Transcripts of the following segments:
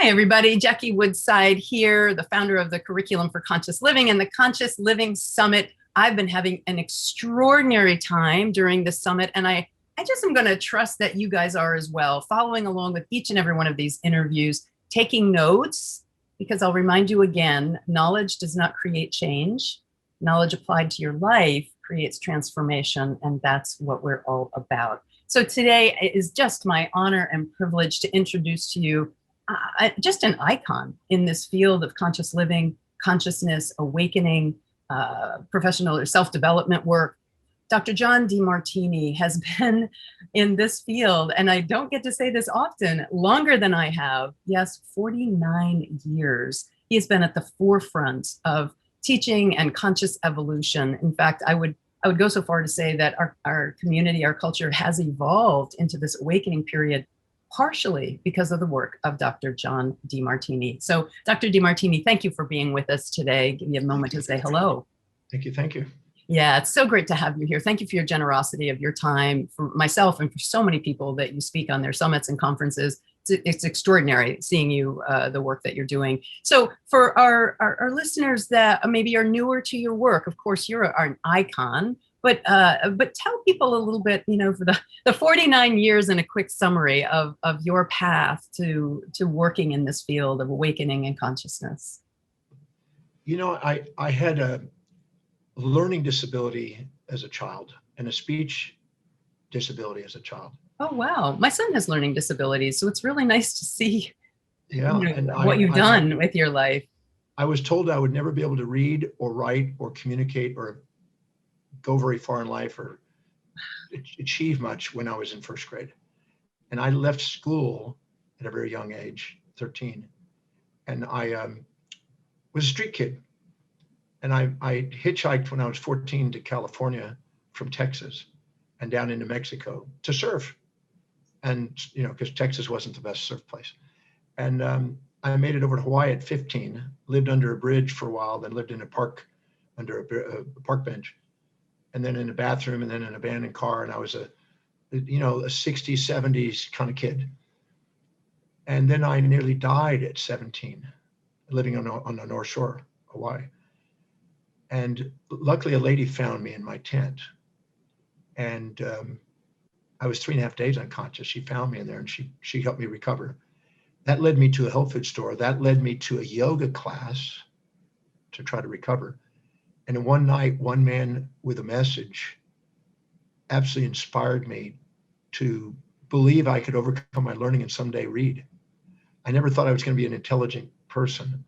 Hi, everybody. Jackie Woodside here, the founder of the Curriculum for Conscious Living and the Conscious Living Summit. I've been having an extraordinary time during this summit, and I just am going to trust that you guys are as well, following along with each and every one of these interviews, taking notes, because I'll remind you again, knowledge does not create change. Knowledge applied to your life creates transformation, and that's what we're all about. So today it is just my honor and privilege to introduce to you just an icon in this field of conscious living, consciousness, awakening, professional or self-development work. Dr. John Demartini has been in this field, and I don't get to say this often, longer than I have. Yes, 49 years. He has been at the forefront of teaching and conscious evolution. In fact, I would go so far to say that our community, our culture has evolved into this awakening period partially because of the work of Dr. John Demartini. So Dr. Demartini, thank you for being with us today. Give me a moment to say hello. Thank you. Thank you. Yeah, it's so great to have you here. Thank you for your generosity of your time, for myself and for so many people that you speak on their summits and conferences. It's extraordinary seeing you, the work that you're doing. So for our listeners that maybe are newer to your work, of course, you're an icon, but tell people a little bit, for the 49 years and a quick summary of your path to working in this field of awakening and consciousness. I had a learning disability as a child and a speech disability as a child. Oh, wow. My son has learning disabilities, so it's really nice to see what you've done with your life. I was told I would never be able to read or write or communicate or go very far in life or achieve much when I was in first grade. And I left school at a very young age, 13. And I was a street kid. And I hitchhiked when I was 14 to California from Texas and down into Mexico to surf. And, because Texas wasn't the best surf place. And I made it over to Hawaii at 15, lived under a bridge for a while, then lived in a park, under a park bench, and then in a bathroom, and then in an abandoned car. And I was a 60s, 70s kind of kid. And then I nearly died at 17, living on the North Shore, Hawaii. And luckily a lady found me in my tent. And I was 3.5 days unconscious. She found me in there and she helped me recover. That led me to a health food store. That led me to a yoga class to try to recover. And in one night, one man with a message absolutely inspired me to believe I could overcome my learning and someday read. I never thought I was going to be an intelligent person,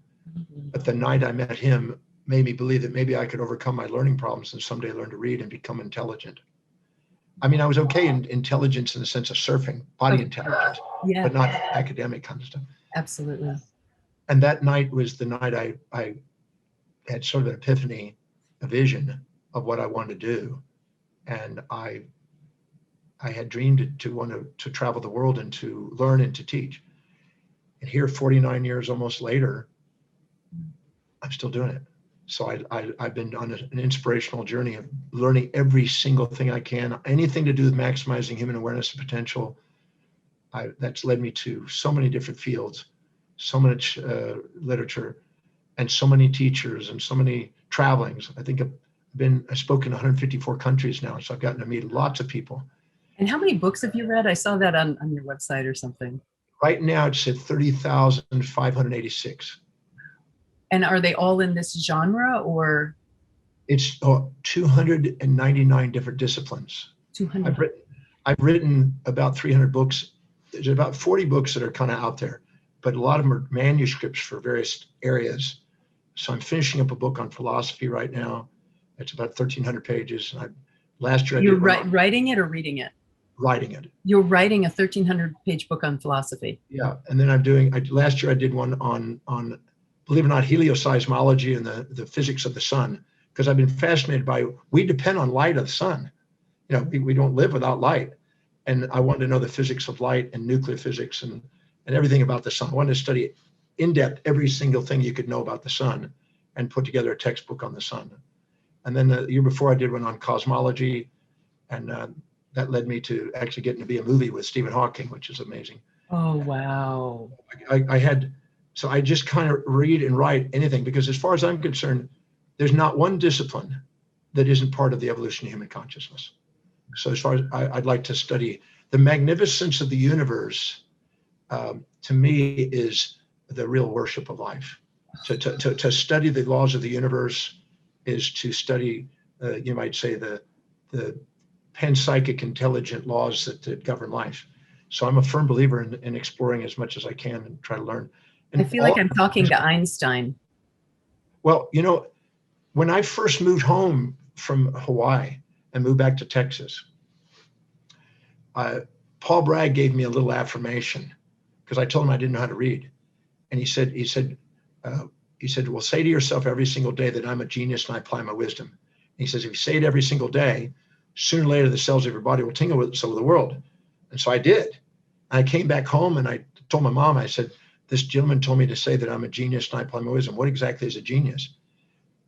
but the night I met him made me believe that maybe I could overcome my learning problems and someday learn to read and become intelligent. I mean, I was okay in intelligence in the sense of surfing, body intelligence, but not academic kind of stuff. Absolutely. And that night was the night I had sort of an epiphany, a vision of what I wanted to do. And I had dreamed to want to travel the world and to learn and to teach. And here, 49 years almost later, I'm still doing it. So I've been on an inspirational journey of learning every single thing I can, anything to do with maximizing human awareness and potential. That's led me to so many different fields, so much literature, and so many teachers and so many travelings. I think I've spoken in 154 countries now, so I've gotten to meet lots of people. And how many books have you read? I saw that on your website or something. Right now it's at 30,586. And are they all in this genre, or? It's 299 different disciplines. 200. I've written about 300 books. There's about 40 books that are kind of out there, but a lot of them are manuscripts for various areas. So I'm finishing up a book on philosophy right now. It's about 1,300 pages. Last year I You're writing it or reading it? Writing it. You're writing a 1,300-page book on philosophy. Yeah, and then last year I did one on believe it or not, helioseismology and the physics of the sun, because I've been fascinated by, we depend on light of the sun. We don't live without light. And I wanted to know the physics of light and nuclear physics and everything about the sun. I wanted to study in depth every single thing you could know about the sun and put together a textbook on the sun. And then the year before I did one on cosmology, and that led me to actually getting to be a movie with Stephen Hawking, which is amazing. Oh, wow. I had So I just kind of read and write anything, because as far as I'm concerned, there's not one discipline that isn't part of the evolution of human consciousness. So as far as I'd like to study the magnificence of the universe, to me is the real worship of life. To study the laws of the universe is to study, you might say, the panpsychic intelligent laws that govern life. So I'm a firm believer in exploring as much as I can and try to learn. And I feel like I'm talking to Einstein. Well, you know, when I first moved home from Hawaii and moved back to Texas, Paul Bragg gave me a little affirmation because I told him I didn't know how to read. And he said, well, say to yourself every single day that I'm a genius and I apply my wisdom. And he says, if you say it every single day, sooner or later, the cells of your body will tingle with it, so will the world. And so I did. I came back home and I told my mom, I said, this gentleman told me to say that I'm a genius and I apply my wisdom. What exactly is a genius?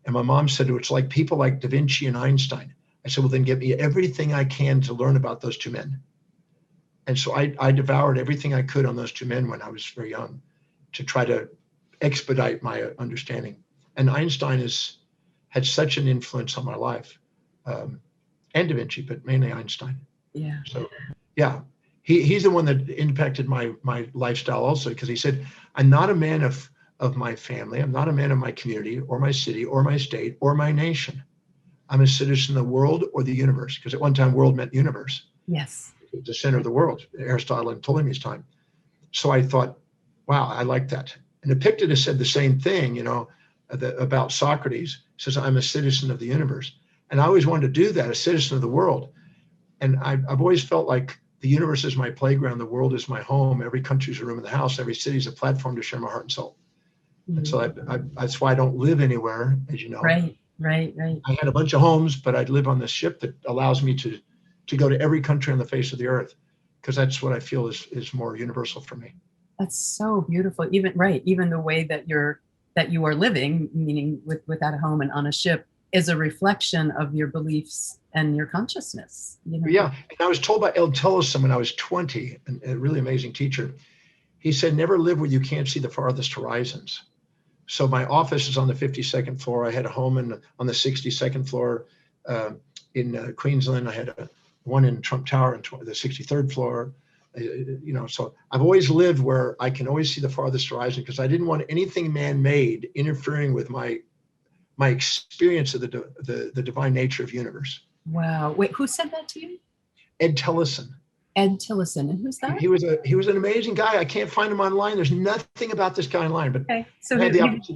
And my mom said, it's like people like Da Vinci and Einstein. I said, well, then give me everything I can to learn about those two men. And so I devoured everything I could on those two men when I was very young to try to expedite my understanding. And Einstein had such an influence on my life, and Da Vinci, but mainly Einstein. Yeah. So, yeah, he's the one that impacted my lifestyle also, because he said, I'm not a man of my family. I'm not a man of my community or my city or my state or my nation. I'm a citizen of the world or the universe, because at one time world meant universe. Yes. The center of the world, Aristotle and Ptolemy's time. So I thought, wow, I like that. And Epictetus said the same thing, you know, about Socrates. He says, I'm a citizen of the universe. And I always wanted to do that, a citizen of the world. And I've always felt like the universe is my playground, the world is my home, every country's a room in the house, every city is a platform to share my heart and soul. Mm-hmm. And so that's why I don't live anywhere, as you know. Right. I had a bunch of homes, but I'd live on this ship that allows me to go to every country on the face of the earth, because that's what I feel is more universal for me. That's so beautiful. Even the way that you are living, meaning without a home and on a ship, is a reflection of your beliefs and your consciousness. You know? Yeah, and I was told by Ed Tellison when I was 20, a really amazing teacher. He said, never live where you can't see the farthest horizons. So my office is on the 52nd floor. I had a home on the 62nd floor in Queensland. I had one in Trump Tower on the 63rd floor. You know, so I've always lived where I can always see the farthest horizon, because I didn't want anything man-made interfering with my experience of the divine nature of universe. Wow. Wait, who said that to you? Ed Tellison. Ed Tillison. And who's that? He was an amazing guy. I can't find him online. There's nothing about this guy online, but okay. So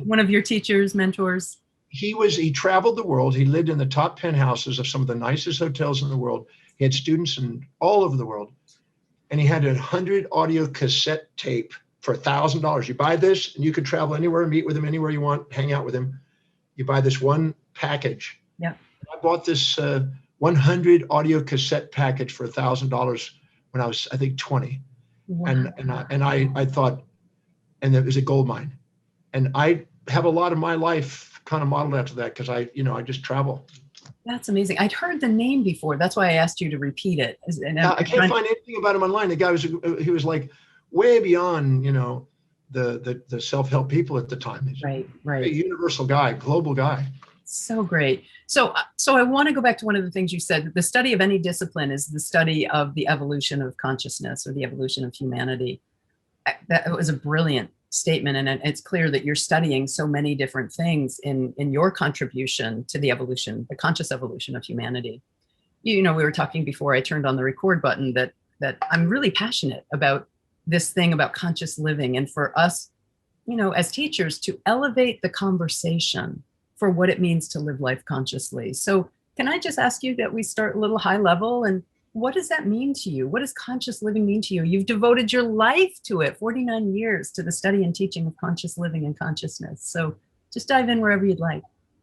one of your teachers, mentors. He traveled the world. He lived in the top penthouses of some of the nicest hotels in the world. He had students in all over the world. And he had 100 audio cassette tape for $1,000. You buy this and you can travel anywhere, meet with him anywhere you want, hang out with him. You buy this one package. Yeah. I bought this 100 audio cassette package for $1,000 when I was, I think, 20. Wow. And I thought, and it was a gold mine. And I have a lot of my life kind of modeled after that, because I just travel. That's amazing. I'd heard the name before. That's why I asked you to repeat it. I can't find anything about him online. The guy he was like way beyond, the self-help people at the time. He's right. A universal guy, global guy. So great. So I want to go back to one of the things you said. The study of any discipline is the study of the evolution of consciousness or the evolution of humanity. That was a brilliant statement, and it's clear that you're studying so many different things in your contribution to the evolution, the conscious evolution of humanity. We were talking before I turned on the record button that I'm really passionate about this thing about conscious living, and for us, as teachers, to elevate the conversation for what it means to live life consciously. So can I just ask you that we start a little high level, and what does that mean to you? What does conscious living mean to you? You've devoted your life to it, 49 years, to the study and teaching of conscious living and consciousness. So just dive in wherever you'd like.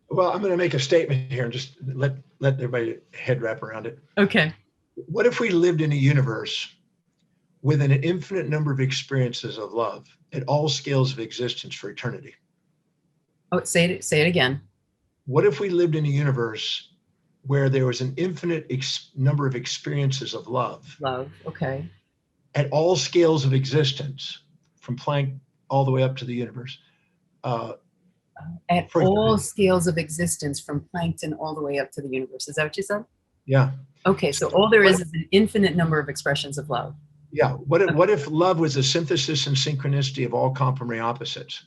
Well, I'm going to make a statement here and just let everybody head wrap around it. Okay. What if we lived in a universe with an infinite number of experiences of love at all scales of existence for eternity? Oh, say it again. What if we lived in a universe where there was an infinite number of experiences of love? Love, okay. At all scales of existence, from Planck all the way up to the universe. At all scales of existence, from plankton all the way up to the universe. Is that what you said? Yeah. Okay, so all there is an infinite number of expressions of love. Yeah. What if love was a synthesis and synchronicity of all complementary opposites?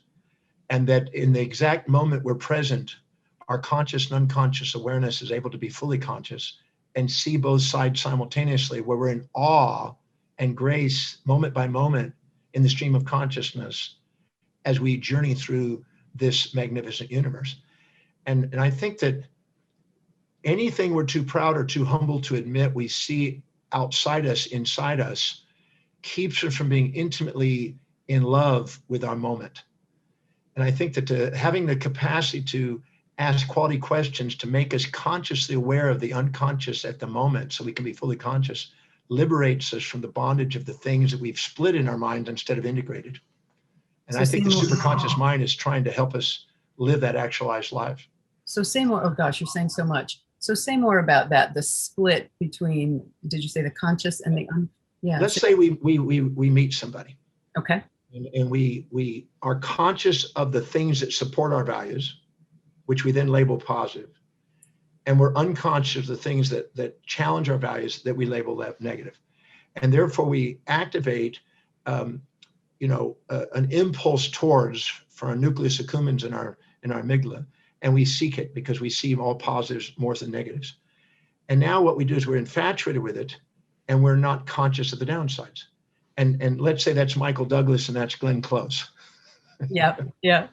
And that in the exact moment we're present, our conscious and unconscious awareness is able to be fully conscious and see both sides simultaneously, where we're in awe and grace moment by moment in the stream of consciousness as we journey through this magnificent universe. And I think that anything we're too proud or too humble to admit we see outside us, inside us, keeps us from being intimately in love with our moment. And I think that having the capacity to ask quality questions to make us consciously aware of the unconscious at the moment so we can be fully conscious liberates us from the bondage of the things that we've split in our mind instead of integrated. And I think the superconscious mind is trying to help us live that actualized life. So say more, oh gosh, you're saying so much. So say more about that, the split between, did you say the conscious and the, yeah. Let's say we meet somebody. Okay. And we are conscious of the things that support our values, which we then label positive. And we're unconscious of the things that challenge our values that we label negative. And therefore we activate, an impulse towards for our nucleus accumbens in our amygdala, and we seek it because we see all positives more than negatives. And now what we do is we're infatuated with it, and we're not conscious of the downsides. And let's say that's Michael Douglas and that's Glenn Close. Yeah, yeah.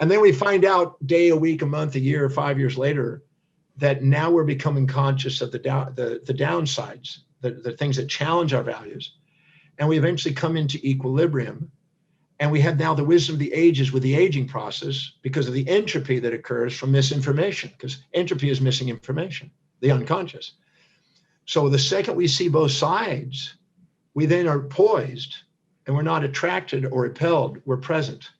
And then we find out day, a week, a month, a year, 5 years later, that now we're becoming conscious of the downsides, the things that challenge our values. And we eventually come into equilibrium. And we have now the wisdom of the ages with the aging process because of the entropy that occurs from misinformation, because entropy is missing information, the unconscious. So the second we see both sides, we then are poised and we're not attracted or repelled, we're present.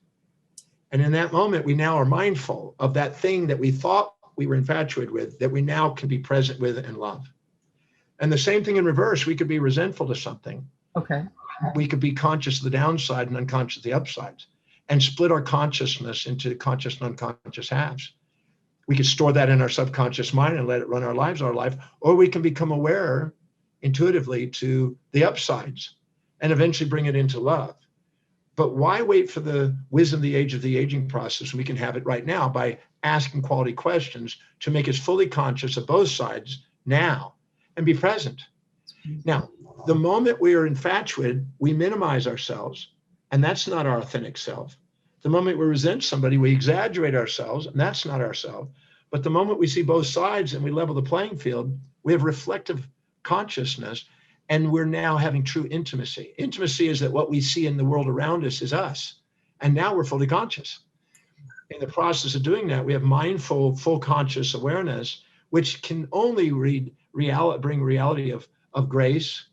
And in that moment, we now are mindful of that thing that we thought we were infatuated with, that we now can be present with and love. And the same thing in reverse, we could be resentful to something. Okay. We could be conscious of the downside and unconscious of the upsides and split our consciousness into conscious and unconscious halves. We could store that in our subconscious mind and let it run our lives, or we can become aware intuitively to the upsides and eventually bring it into love. But why wait for the wisdom of the age of the aging process? We can have it right now by asking quality questions to make us fully conscious of both sides now and be present. Now, the moment we are infatuated, we minimize ourselves, and that's not our authentic self. The moment we resent somebody, we exaggerate ourselves, and that's not ourself. But the moment we see both sides and we level the playing field, we have reflective consciousness, and we're now having true intimacy. Intimacy is that what we see in the world around us is us, and now we're fully conscious. In the process of doing that, we have mindful, full conscious awareness, which can only bring reality of grace,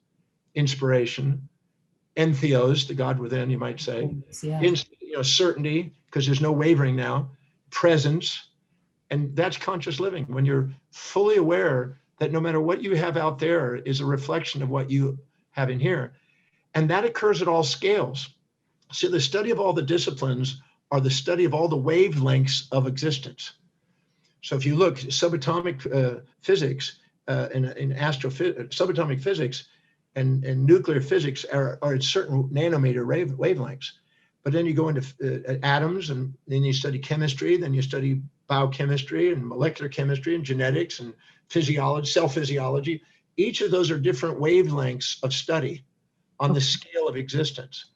inspiration, entheos, the God within, you might say, yeah. Certainty, because there's no wavering now, presence, and that's conscious living. When you're fully aware that no matter what you have out there is a reflection of what you have in here. And that occurs at all scales. So the study of all the disciplines are the study of all the wavelengths of existence. So if you look, subatomic physics, in subatomic physics and nuclear physics are at certain nanometer wavelengths. But then you go into atoms, and then you study chemistry, then you study biochemistry and molecular chemistry and genetics and physiology, cell physiology. Each of those are different wavelengths of study on the scale of existence.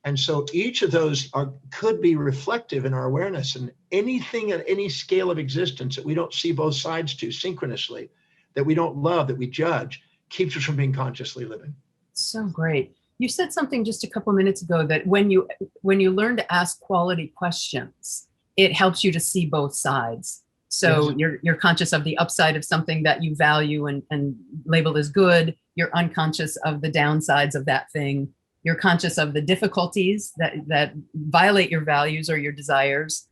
And so each of those could be reflective in our awareness, and anything at any scale of existence that we don't see both sides to synchronously, that we don't love, that we judge, keeps us from being consciously living. So great. You said something just a couple of minutes ago that when you learn to ask quality questions, it helps you to see both sides. So yes. You're conscious of the upside of something that you value and label as good. You're unconscious of the downsides of that thing. You're conscious of the difficulties that violate your values or your desires.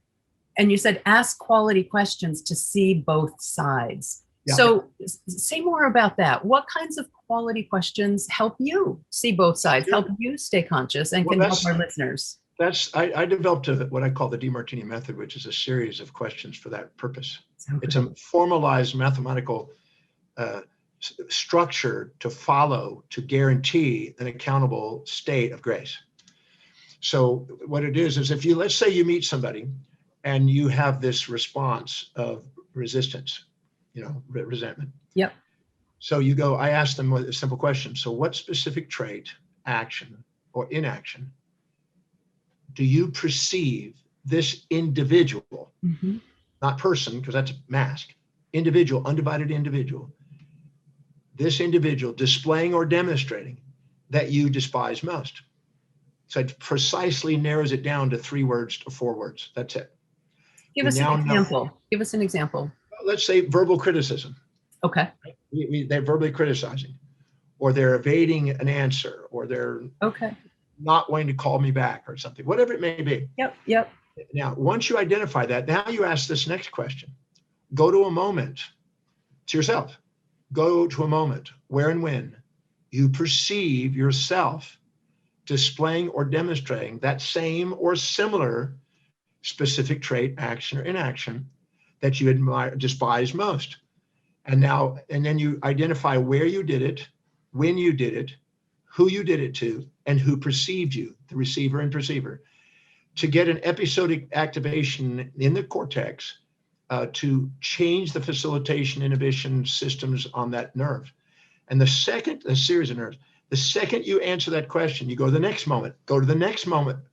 And you said ask quality questions to see both sides. Yeah. So say more about that. What kinds of quality questions help you see both sides, help you stay conscious, and can help our listeners? I developed what I call the Demartini method, which is a series of questions for that purpose. So It's a formalized mathematical structure to follow to guarantee an accountable state of grace. So what it is if you, let's say you meet somebody and you have this response of resistance, resentment. Yep. So you go, I ask them a simple question. So what specific trait, action, or inaction do you perceive this individual, not person, because that's a mask, individual, undivided individual, this individual displaying or demonstrating that you despise most? So it precisely narrows it down to 3 words or 4 words. That's it. Give us an example. Give us an example. Let's say verbal criticism. Okay. They're verbally criticizing, or they're evading an answer, or they're not wanting to call me back or something, whatever it may be. Yep. Now, once you identify that, now you ask this next question. Go to a moment to yourself. Go to a moment where and when you perceive yourself displaying or demonstrating that same or similar specific trait, action, or inaction that you admire, despise most. And then you identify where you did it, when you did it, who you did it to, and who perceived you, the receiver and perceiver, to get an episodic activation in the cortex to change the facilitation inhibition systems on that nerve. And a series of nerves, the second you answer that question, you go to the next moment,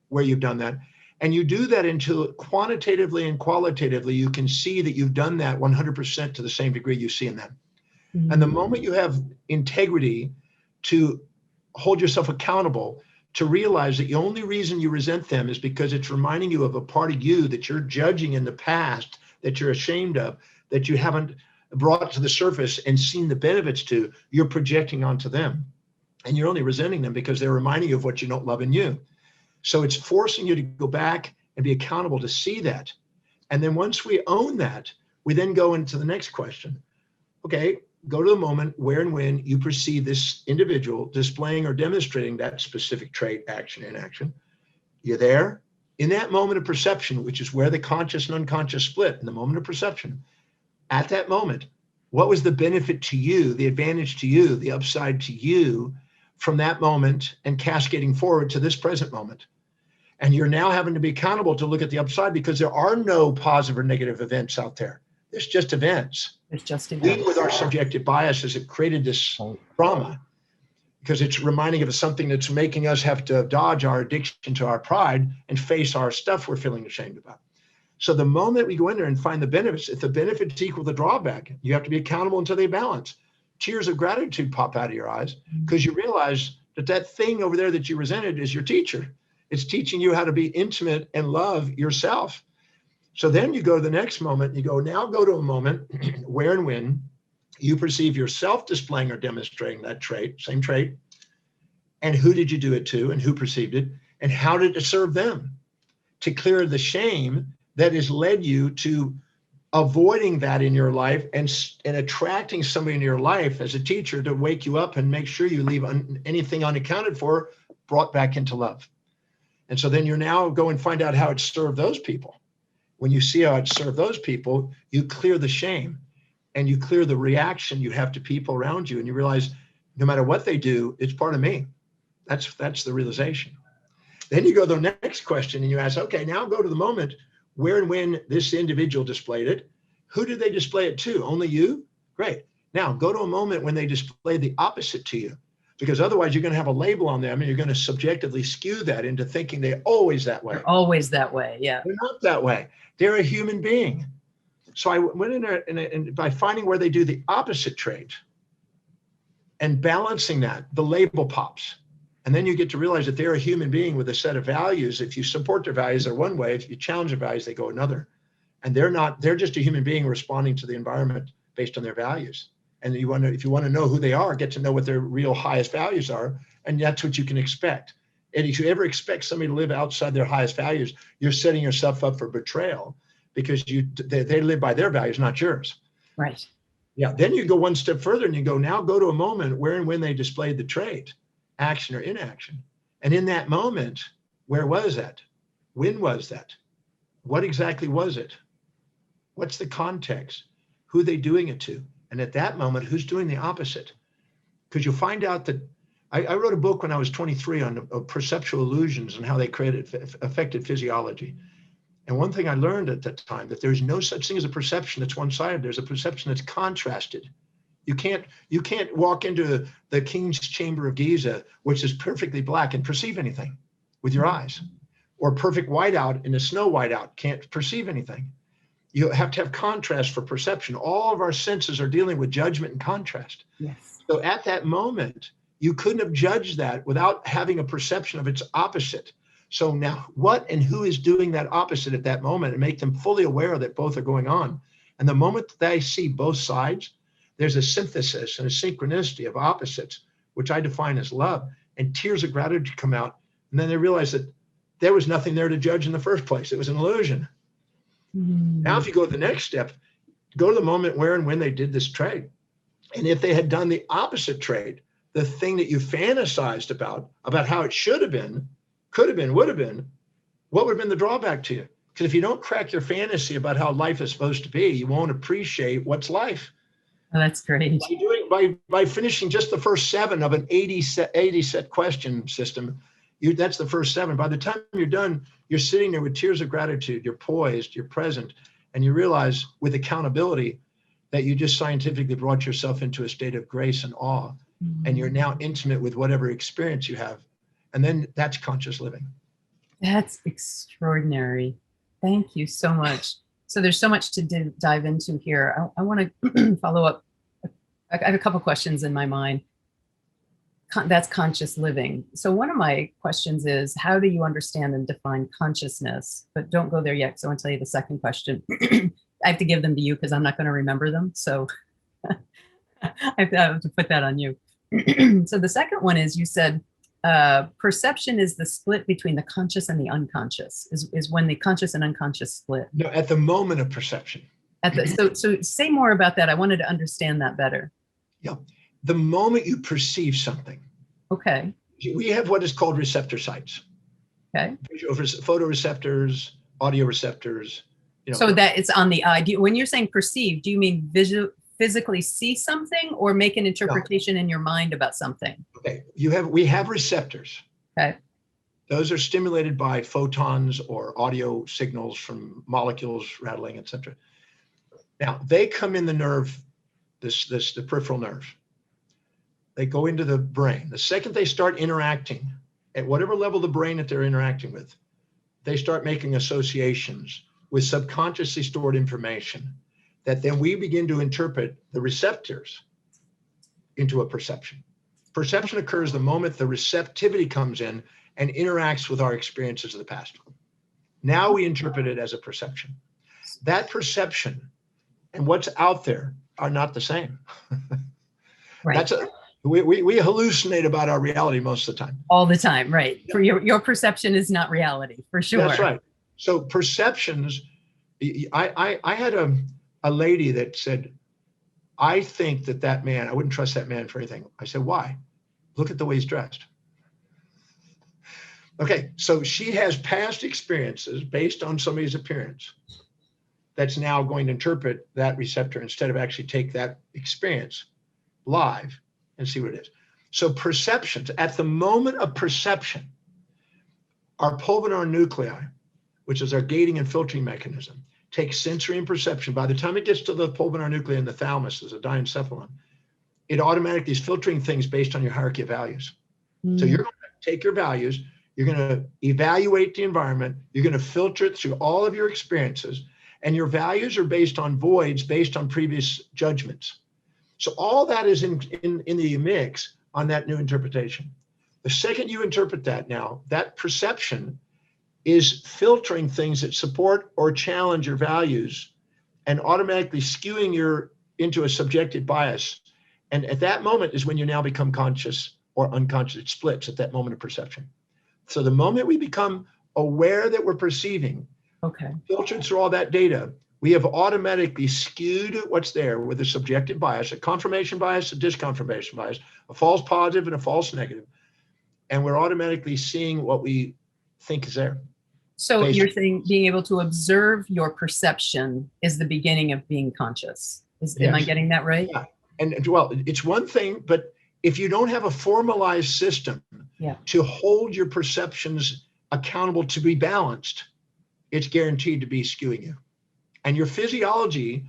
where you've done that. And you do that until quantitatively and qualitatively, you can see that you've done that 100% to the same degree you see in them. And the moment you have integrity to hold yourself accountable, to realize that the only reason you resent them is because it's reminding you of a part of you that you're judging in the past, that you're ashamed of, that you haven't brought to the surface and seen the benefits to, you're projecting onto them. And you're only resenting them because they're reminding you of what you don't love in you. So it's forcing you to go back and be accountable to see that. And then once we own that, we then go into the next question. Okay, go to the moment where and when you perceive this individual displaying or demonstrating that specific trait, action, inaction. You're there in that moment of perception, which is where the conscious and unconscious split. In the moment of perception, at that moment, what was the benefit to you, the advantage to you, the upside to you from that moment and cascading forward to this present moment? And you're now having to be accountable to look at the upside, because there are no positive or negative events out there. There's just events. We, with our subjective biases, have created this drama because it's reminding of us something that's making us have to dodge our addiction to our pride and face our stuff we're feeling ashamed about. So the moment we go in there and find the benefits, if the benefits equal the drawback, you have to be accountable until they balance. Tears of gratitude pop out of your eyes because you realize that thing over there that you resented is your teacher. It's teaching you how to be intimate and love yourself. So then you go to the next moment, now go to a moment where and when you perceive yourself displaying or demonstrating that trait, same trait, and who did you do it to and who perceived it, and how did it serve them, to clear the shame that has led you to avoiding that in your life and attracting somebody in your life as a teacher to wake you up and make sure you leave anything unaccounted for brought back into love. And so then you're now go and find out how it served those people. When you see how it served those people, you clear the shame and you clear the reaction you have to people around you. And you realize no matter what they do, it's part of me. That's the realization. Then you go to the next question and you ask, okay, now go to the moment where and when this individual displayed it. Who did they display it to? Only you? Great. Now go to a moment when they display the opposite to you, because otherwise you're going to have a label on them and you're going to subjectively skew that into thinking they're always that way. They're always that way. Yeah. They're not that way. They're a human being. So I went in there and by finding where they do the opposite trait and balancing that, the label pops. And then you get to realize that they're a human being with a set of values. If you support their values, they're one way. If you challenge their values, they go another. And they're just a human being responding to the environment based on their values. And if you want to know who they are, get to know what their real highest values are. And that's what you can expect. And if you ever expect somebody to live outside their highest values, you're setting yourself up for betrayal, because they live by their values, not yours. Right. Yeah. Then you go one step further and you go to a moment where and when they displayed the trait, action or inaction. And in that moment, where was that? When was that? What exactly was it? What's the context? Who are they doing it to? And at that moment, who's doing the opposite? Because you'll find out that I wrote a book when I was 23 on perceptual illusions and how they affected physiology. And one thing I learned at that time, that there's no such thing as a perception that's one-sided. There's a perception that's contrasted. You can't walk into the King's Chamber of Giza, which is perfectly black, and perceive anything with your eyes. Or perfect whiteout in a snow whiteout, can't perceive anything. You have to have contrast for perception. All of our senses are dealing with judgment and contrast. Yes. So at that moment, you couldn't have judged that without having a perception of its opposite. So now what and who is doing that opposite at that moment, and make them fully aware that both are going on. And the moment that they see both sides, there's a synthesis and a synchronicity of opposites, which I define as love, and tears of gratitude come out. And then they realize that there was nothing there to judge in the first place. It was an illusion. Now, if you go to the next step, go to the moment where and when they did this trade. And if they had done the opposite trade, the thing that you fantasized about how it should have been, could have been, would have been, what would have been the drawback to you? Because if you don't crack your fantasy about how life is supposed to be, you won't appreciate what's life. Oh, that's great. By finishing just the first 7 of an 80 set question system, that's the first 7. By the time you're done, you're sitting there with tears of gratitude. You're poised, you're present, and you realize with accountability that you just scientifically brought yourself into a state of grace and awe, and you're now intimate with whatever experience you have. And then that's conscious living. That's extraordinary. Thank you so much. So there's so much to dive into here. I want to follow up. I have a couple questions in my mind. That's conscious living. So one of my questions is, how do you understand and define consciousness? But don't go there yet, because I want to tell you the second question. I have to give them to you because I'm not going to remember them. So I have to put that on you. So the second one is, you said perception is the split between the conscious and the unconscious, is when the conscious and unconscious split. No, at the moment of perception. So say more about that. I wanted to understand that better. Yeah. The moment you perceive something. Okay. We have what is called receptor sites. Okay. Photoreceptors, audio receptors. So that it's on the eye. When you're saying perceive, do you mean physically see something, or make an interpretation in your mind about something? Okay. We have receptors. Okay. Those are stimulated by photons or audio signals from molecules rattling, etc. Now they come in the nerve, the peripheral nerve. They go into the brain. The second they start interacting at whatever level of the brain that they're interacting with, they start making associations with subconsciously stored information that then we begin to interpret the receptors into a perception. Perception occurs the moment the receptivity comes in and interacts with our experiences of the past. Now we interpret it as a perception. That perception and what's out there are not the same. Right. We hallucinate about our reality most of the time. All the time, right? For your perception is not reality, for sure. That's right. So perceptions, I had a lady that said, I think that man, I wouldn't trust that man for anything. I said, why? Look at the way he's dressed. Okay, so she has past experiences based on somebody's appearance that's now going to interpret that receptor instead of actually take that experience live and see what it is. So perceptions, at the moment of perception, our pulvinar nuclei, which is our gating and filtering mechanism, takes sensory and perception. By the time it gets to the pulvinar nuclei in the thalamus, as a diencephalon, it automatically is filtering things based on your hierarchy of values. So you're going to take your values, you're going to evaluate the environment, you're going to filter it through all of your experiences, and your values are based on voids, based on previous judgments. So all that is in the mix on that new interpretation. The second you interpret that now, that perception is filtering things that support or challenge your values and automatically skewing into a subjective bias. And at that moment is when you now become conscious or unconscious. It splits at that moment of perception. So the moment we become aware that we're perceiving, filtered through all that data, we have automatically skewed what's there with a subjective bias, a confirmation bias, a disconfirmation bias, a false positive and a false negative. And we're automatically seeing what we think is there. So based. you're saying being able to observe your perception is the beginning of being conscious. Am I Yes. getting that right? Yeah. And well, it's one thing, but if you don't have a formalized system Yeah. to hold your perceptions accountable to be balanced, it's guaranteed to be skewing you. And your physiology,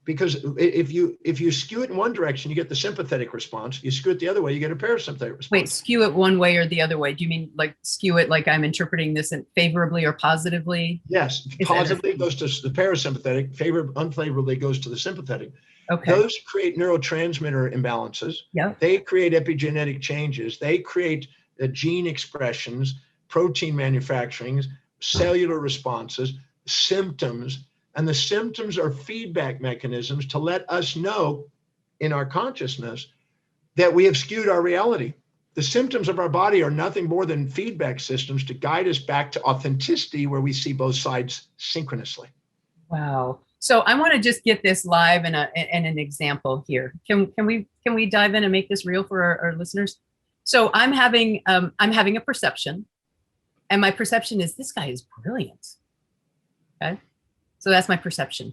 because if you skew it in one direction, you get the sympathetic response. You skew it the other way, you get a parasympathetic response. Wait, skew it one way or the other way? Do you mean like skew it like I'm interpreting this favorably or positively? Yes, positively goes to the parasympathetic, unfavorably goes to the sympathetic. Okay. Those create neurotransmitter imbalances. Yeah. They create epigenetic changes. They create gene expressions, protein manufacturing, cellular responses, symptoms. And the symptoms are feedback mechanisms to let us know in our consciousness that we have skewed our reality. The symptoms of our body are nothing more than feedback systems to guide us back to authenticity, where we see both sides synchronously. Wow. So I want to just get this live in an example here. Can we dive in and make this real for our listeners? So I'm having a perception, and my perception is this guy is brilliant. Okay. So that's my perception.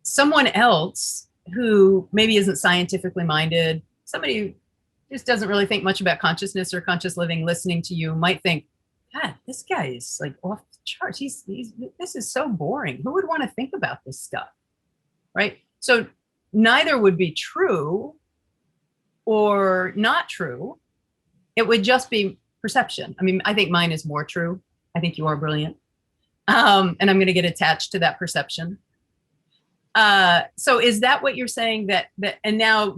Someone else who maybe isn't scientifically minded, somebody who just doesn't really think much about consciousness or conscious living, listening to you might think, God, this guy is like off the charts. This is so boring. Who would want to think about this stuff? Right? So neither would be true or not true. It would just be perception. I mean, I think mine is more true. I think you are brilliant. And I'm going to get attached to that perception. So is that what you're saying, that and now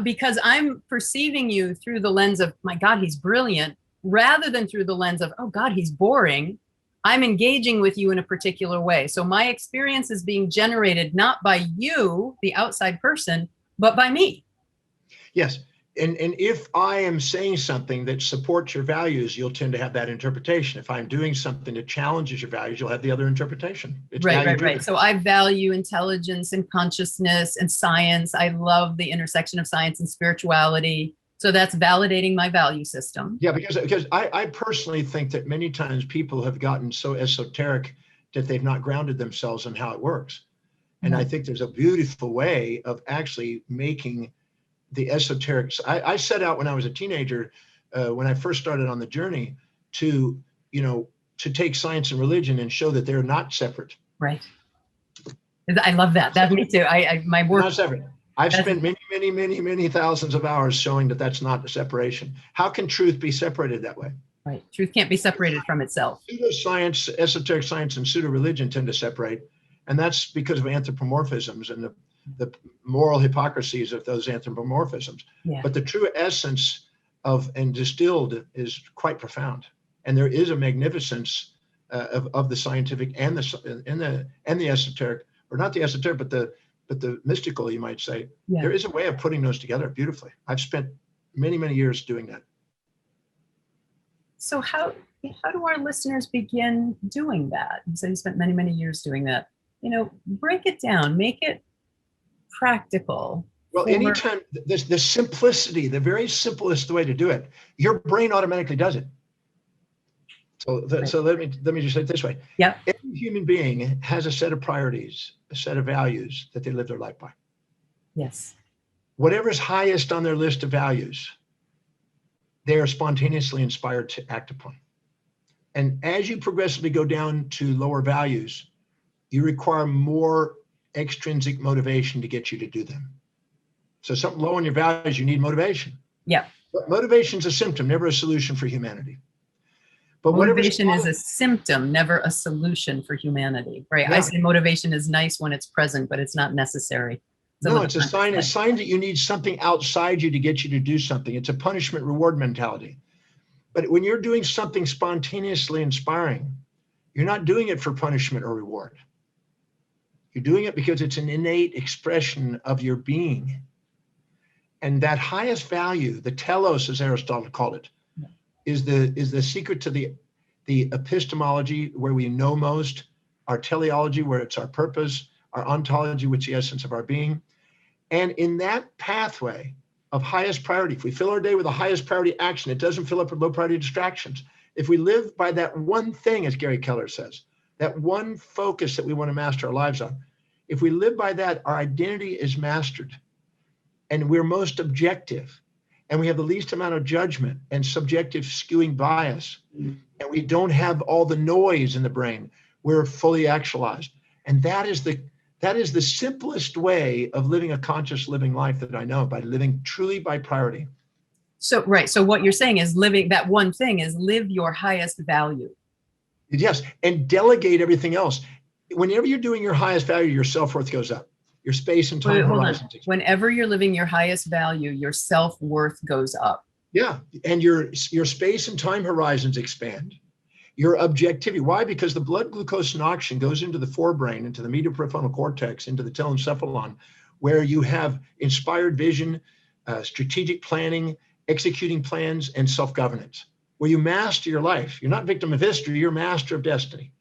because I'm perceiving you through the lens of, my God, he's brilliant, rather than through the lens of, oh God, he's boring, I'm engaging with you in a particular way. So my experience is being generated not by you, the outside person, but by me. Yes. And if I am saying something that supports your values, you'll tend to have that interpretation. If I'm doing something that challenges your values, you'll have the other interpretation. It's right. So I value intelligence and consciousness and science. I love the intersection of science and spirituality. So that's validating my value system. Yeah, because I personally think that many times people have gotten so esoteric that they've not grounded themselves in how it works. And I think there's a beautiful way of actually making the esoteric. I set out when I was a teenager, when I first started on the journey, to take science and religion and show that they're not separate. Right. I love that. That's me too. My work. Not separate. I've spent many thousands of hours showing that that's not the separation. How can truth be separated that way? Right. Truth can't be separated from itself. Pseudoscience, esoteric science, and pseudo-religion tend to separate. And that's because of anthropomorphisms and the moral hypocrisies of those anthropomorphisms. Yeah. But the true essence of and distilled is quite profound. And there is a magnificence of the scientific and the esoteric, or not the esoteric, but the mystical, you might say. Yeah. There is a way of putting those together beautifully. I've spent many years doing that. So how do our listeners begin doing that? So you spent many years doing that. Break it down, make it practical. Well, anytime the simplicity, the very simplest way to do it, your brain automatically does it. So let me just say it this way. Yeah. Every human being has a set of priorities, a set of values that they live their life by. Yes. Whatever's highest on their list of values, they are spontaneously inspired to act upon. And as you progressively go down to lower values, you require more extrinsic motivation to get you to do them. So something low on your values, you need motivation. Yeah. But motivation is a symptom, never a solution for humanity. But motivation is a symptom, never a solution for humanity, right? Yeah. I say motivation is nice when it's present, but it's not necessary. No, it's a sign that you need something outside you to get you to do something. It's a punishment reward mentality. But when you're doing something spontaneously inspiring, you're not doing it for punishment or reward. You're doing it because it's an innate expression of your being. And that highest value, the telos, as Aristotle called it, is the secret to the epistemology, where we know most, our teleology, where it's our purpose, our ontology, which is the essence of our being. And in that pathway of highest priority, if we fill our day with the highest priority action, it doesn't fill up with low priority distractions. If we live by that one thing, as Gary Keller says, that one focus that we want to master our lives on. If we live by that, our identity is mastered and we're most objective and we have the least amount of judgment and subjective skewing bias. And we don't have all the noise in the brain. We're fully actualized. And that is the simplest way of living a conscious living life that I know, by living truly by priority. So, right. So what you're saying is living, that one thing is live your highest value. Yes. And delegate everything else. Whenever you're doing your highest value, your self-worth goes up. Your space and time horizons. Whenever you're living your highest value, your self-worth goes up. Yeah. And your space and time horizons expand. Your objectivity. Why? Because the blood glucose and oxygen goes into the forebrain, into the medial prefrontal cortex, into the telencephalon, where you have inspired vision, strategic planning, executing plans, and self-governance, where you master your life. You're not victim of history, you're master of destiny.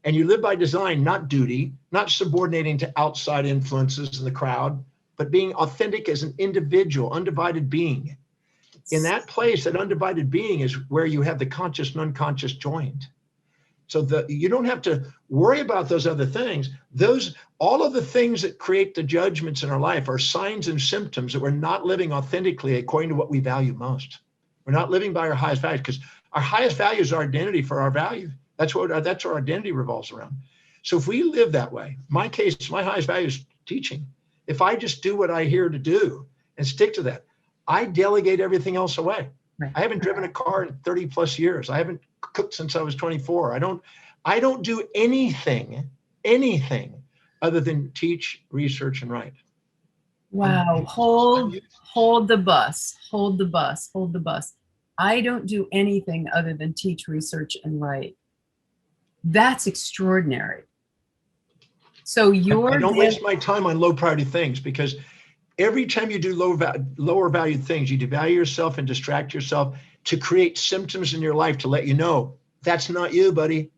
And you live by design, not duty, not subordinating to outside influences in the crowd, but being authentic as an individual, undivided being. In that place, that undivided being is where you have the conscious and unconscious joined. So you don't have to worry about those other things. All of the things that create the judgments in our life are signs and symptoms that we're not living authentically according to what we value most. We're not living by our highest values, because our highest value is our identity for our value. That's what our identity revolves around. So if we live that way, my case, my highest value is teaching. If I just do what I hear to do and stick to that, I delegate everything else away. Right. I haven't driven a car in 30 plus years. I haven't cooked since I was 24. I don't do anything other than teach, research, and write. Wow. Hold the bus. I don't do anything other than teach, research, and write. That's extraordinary. So I don't waste my time on low priority things, because every time you do lower valued things, you devalue yourself and distract yourself to create symptoms in your life to let you know that's not you, buddy.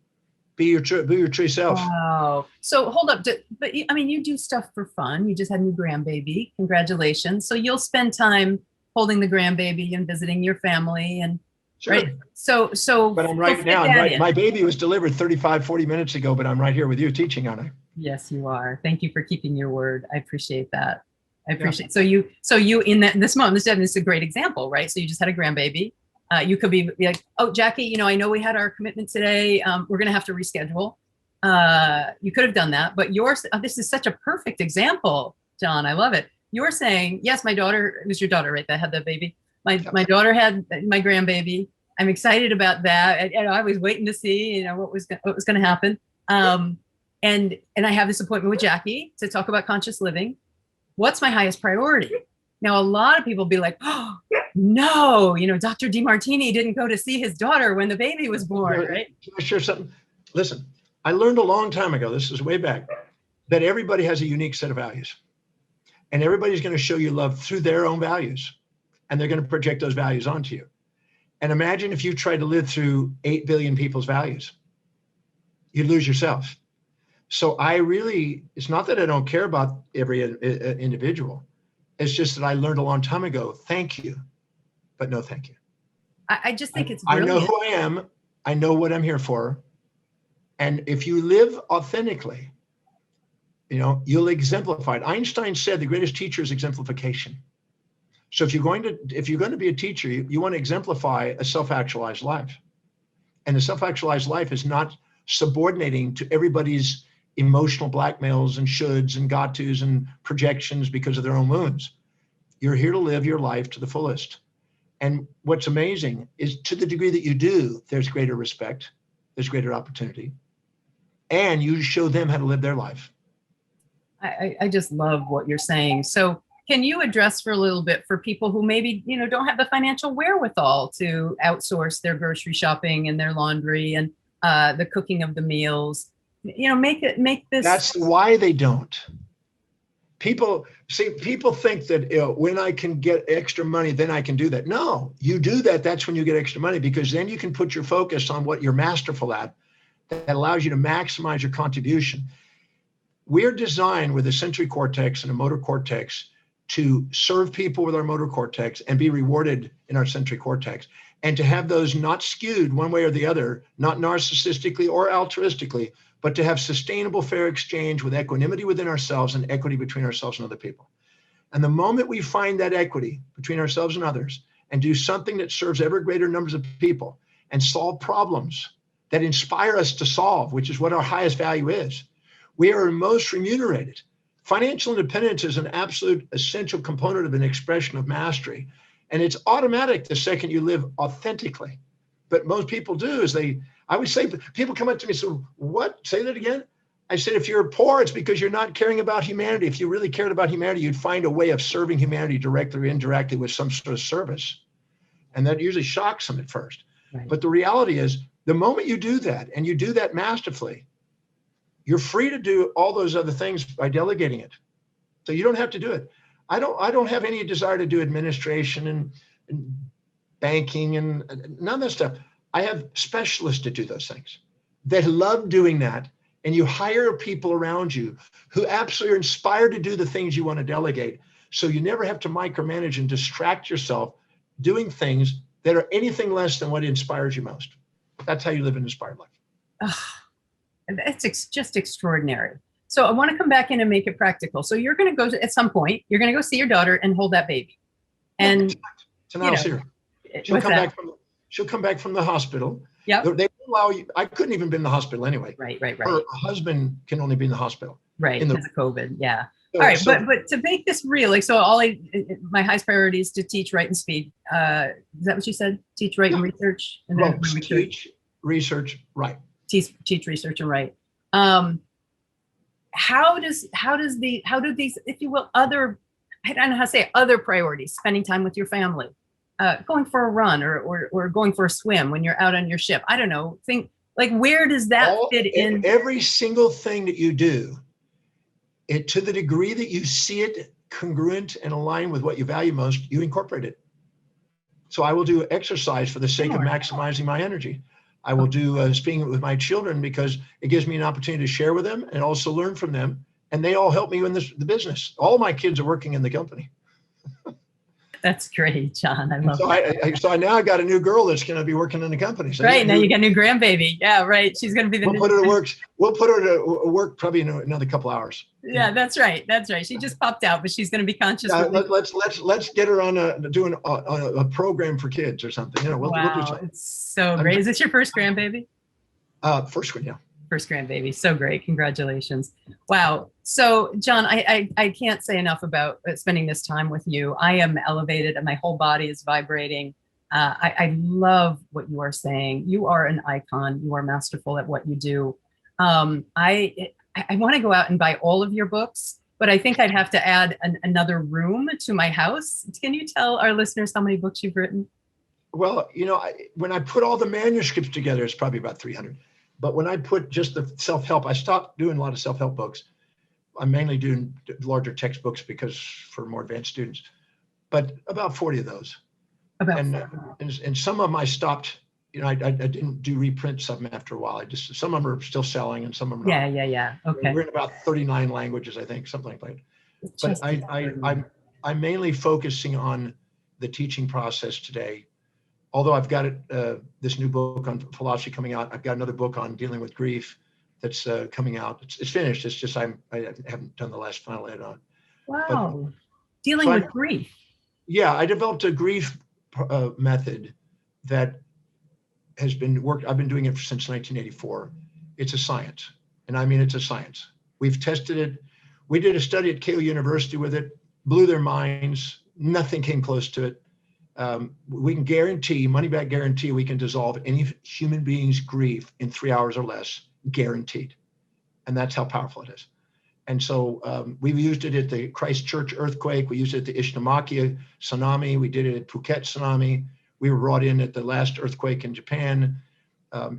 Be your true self. Wow. So hold up. But I mean, you do stuff for fun. You just had a new grandbaby. Congratulations. So you'll spend time holding the grandbaby and visiting your family and sure. Right. So. But I'm right now. My baby was delivered 35, 40 minutes ago, but I'm right here with you teaching on it. Yes, you are. Thank you for keeping your word. I appreciate that. So you in this moment, this is a great example, right? So you just had a grandbaby. You could be like, oh, Jackie, I know we had our commitment today. We're going to have to reschedule. You could have done that, but this is such a perfect example, John. I love it. You're saying, yes, my daughter, it was your daughter, right? That had the baby. My daughter had my grandbaby. I'm excited about that. And I was waiting to see, what was going to happen. And I have this appointment with Jackie to talk about conscious living. What's my highest priority? Now, a lot of people be like, oh, no, Dr. Demartini didn't go to see his daughter when the baby was born, right? Can I share something? Listen, I learned a long time ago, this is way back, that everybody has a unique set of values. And everybody's going to show you love through their own values. And they're going to project those values onto you. And imagine if you try to live through 8 billion people's values. You'd lose yourself. So it's not that I don't care about every individual. It's just that I learned a long time ago, thank you, but no thank you. I just think it's brilliant. I know who I am. I know what I'm here for. And if you live authentically, you'll exemplify it. Einstein said the greatest teacher is exemplification. So if you're going to be a teacher, you want to exemplify a self-actualized life. And the self-actualized life is not subordinating to everybody's emotional blackmails and shoulds and got tos and projections because of their own wounds. You're here to live your life to the fullest. And what's amazing is, to the degree that you do, there's greater respect, there's greater opportunity, and you show them how to live their life. I just love what you're saying. So can you address for a little bit for people who maybe, don't have the financial wherewithal to outsource their grocery shopping and their laundry and the cooking of the meals, make this. That's why they don't. People think that when I can get extra money, then I can do that. No, you do that. That's when you get extra money, because then you can put your focus on what you're masterful at. That allows you to maximize your contribution. We're designed with a sensory cortex and a motor cortex to serve people with our motor cortex and be rewarded in our sensory cortex, and to have those not skewed one way or the other, not narcissistically or altruistically, but to have sustainable, fair exchange with equanimity within ourselves and equity between ourselves and other people. And the moment we find that equity between ourselves and others and do something that serves ever greater numbers of people and solve problems that inspire us to solve, which is what our highest value is, we are most remunerated. Financial independence is an absolute essential component of an expression of mastery. And it's automatic the second you live authentically. But most people do is I would say, people come up to me and say, what? Say that again? I said, if you're poor, it's because you're not caring about humanity. If you really cared about humanity, you'd find a way of serving humanity directly or indirectly with some sort of service. And that usually shocks them at first. Right. But the reality is, the moment you do that, and you do that masterfully, you're free to do all those other things by delegating it. So you don't have to do it. I don't have any desire to do administration and banking and none of that stuff. I have specialists to do those things that love doing that. And you hire people around you who absolutely are inspired to do the things you want to delegate. So you never have to micromanage and distract yourself doing things that are anything less than what inspires you most. That's how you live an inspired life. That's just extraordinary. So I want to come back in and make it practical. So you're going to go at some point, you're going to go see your daughter and hold that baby. And tonight I'll see her. She'll come back from the hospital. Yeah. They allow you. I couldn't even be in the hospital anyway. Right. Her husband can only be in the hospital. Right. Because of COVID. Yeah. All right. But to make this real, like, so my highest priority is to teach, write, and speak. Is that what you said? Teach, write, and research. And then teach, research, write. Teach, research, and write. How do these, if you will, I don't know how to say it, other priorities, spending time with your family, going for a run or going for a swim when you're out on your ship. I don't know. Think, like, where does that fit in? Every single thing that you do, to the degree that you see it congruent and aligned with what you value most, you incorporate it. So I will do exercise for the sake of maximizing my energy. I will do speaking with my children because it gives me an opportunity to share with them and also learn from them. And they all help me in the business. All my kids are working in the company. That's great, John. I love that. So I now got a new girl that's going to be working in the company. So right. Now you got a new grandbaby. Yeah, right. She's going to be the We'll put her to work probably in another couple hours. Yeah, that's right. That's right. She just popped out, but she's going to be conscious. Let's get her on doing a program for kids or something. We'll do something. It's so great. Is this your first grandbaby? First one, yeah. First grandbaby. So great. Congratulations. Wow. So John, I can't say enough about spending this time with you. I am elevated and my whole body is vibrating. I love what you are saying. You are an icon. You are masterful at what you do. I want to go out and buy all of your books, but I think I'd have to add another room to my house. Can you tell our listeners how many books you've written? Well, when I put all the manuscripts together, it's probably about 300. But when I put just the self-help, I stopped doing a lot of self-help books. I'm mainly doing larger textbooks because for more advanced students, but about 40 of those. And some of them I stopped, I didn't do reprints of them after a while. Some of them are still selling and some of them are not. Yeah. Okay. We're in about 39 languages, I think, something like that. But I'm mainly focusing on the teaching process today. Although I've got this new book on philosophy coming out, I've got another book on dealing with grief that's coming out. It's finished. It's just I haven't done the last final edit on. Wow, dealing with grief. Yeah, I developed a grief method that has been worked. I've been doing it since 1984. It's a science, and I mean it's a science. We've tested it. We did a study at Keio University with it. Blew their minds. Nothing came close to it. We can guarantee, money back guarantee, we can dissolve any human being's grief in 3 hours or less, guaranteed. And that's how powerful it is. And so we've used it at the Christchurch earthquake. We used it at the Ishinomaki tsunami. We did it at Phuket tsunami. We were brought in at the last earthquake in Japan.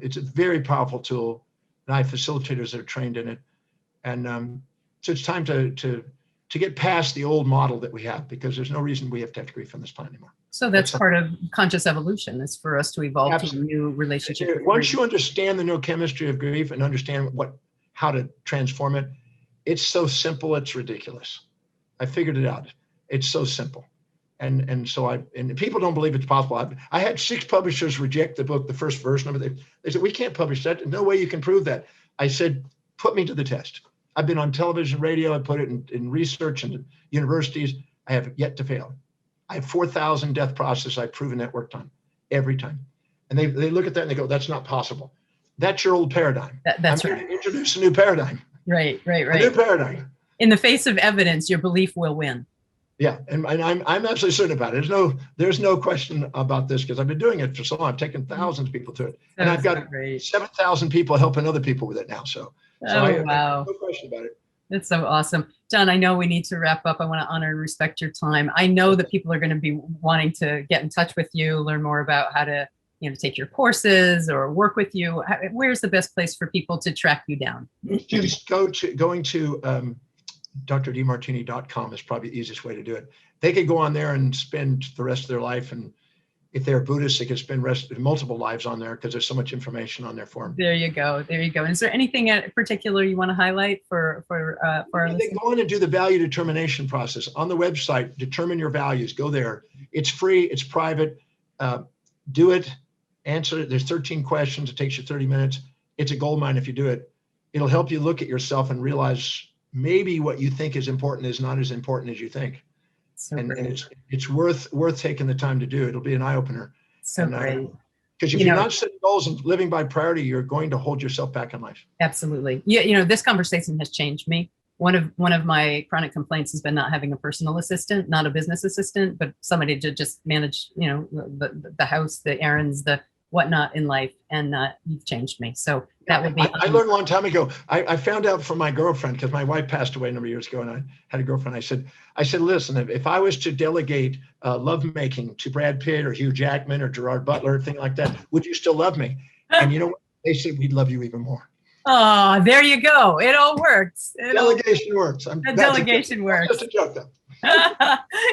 It's a very powerful tool. And I have facilitators that are trained in it. And so it's time to get past the old model that we have, because there's no reason we have to have grief on this planet anymore. So that's part of conscious evolution, is for us to evolve Absolutely. To a new relationship. Once you understand the neurochemistry of grief and understand how to transform it, it's so simple, it's ridiculous. I figured it out. It's so simple. And so people don't believe it's possible. I had 6 publishers reject the book, the first version of it. They said, we can't publish that. No way you can prove that. I said, put me to the test. I've been on television, radio. I put it in research and universities. I have yet to fail. I have 4,000 death process. I've proven that worked on every time. And they look at that and they go, that's not possible. That's your old paradigm. That's I'm right. going to introduce a new paradigm. Right. A new paradigm. In the face of evidence, your belief will win. Yeah, and I'm absolutely certain about it. There's no question about this, because I've been doing it for so long. I've taken thousands of people through it, and I've got 7,000 people helping other people with it now. So I wow, no question about it. That's so awesome, John. I know we need to wrap up. I want to honor and respect your time. I know that people are going to be wanting to get in touch with you, learn more about how to, take your courses or work with you. Where's the best place for people to track you down? Just going to drdemartini.com is probably the easiest way to do it. They could go on there and spend the rest of their life, and if they're Buddhists, they could spend multiple lives on there, because there's so much information on there for them. There you go. And is there anything in particular you want to highlight for our listeners? They go on and do the value determination process on the website. Determine your values. Go there. It's free. It's private. Do it. Answer it. There's 13 questions. It takes you 30 minutes. It's a goldmine if you do it. It'll help you look at yourself and realize maybe what you think is important is not as important as you think. So and it's worth taking the time to do. It'll be an eye opener. So great. Because if you're not setting goals and living by priority, you're going to hold yourself back in life. Absolutely. Yeah. This conversation has changed me. One of my chronic complaints has been not having a personal assistant, not a business assistant, but somebody to just manage, the house, the errands, the whatnot in life. And you've changed me. So that would be. I learned a long time ago. I found out from my girlfriend, because my wife passed away a number of years ago, and I had a girlfriend. I said, listen, if I was to delegate lovemaking to Brad Pitt or Hugh Jackman or Gerard Butler, thing like that, would you still love me? And you know what? They said, we'd love you even more. Oh, there you go. It all works. Delegation works. Delegation works. That's just a joke, though.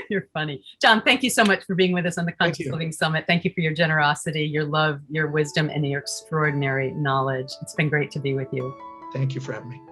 You're funny. John, thank you so much for being with us on the Conscious Living Summit. Thank you for your generosity, your love, your wisdom, and your extraordinary knowledge. It's been great to be with you. Thank you for having me.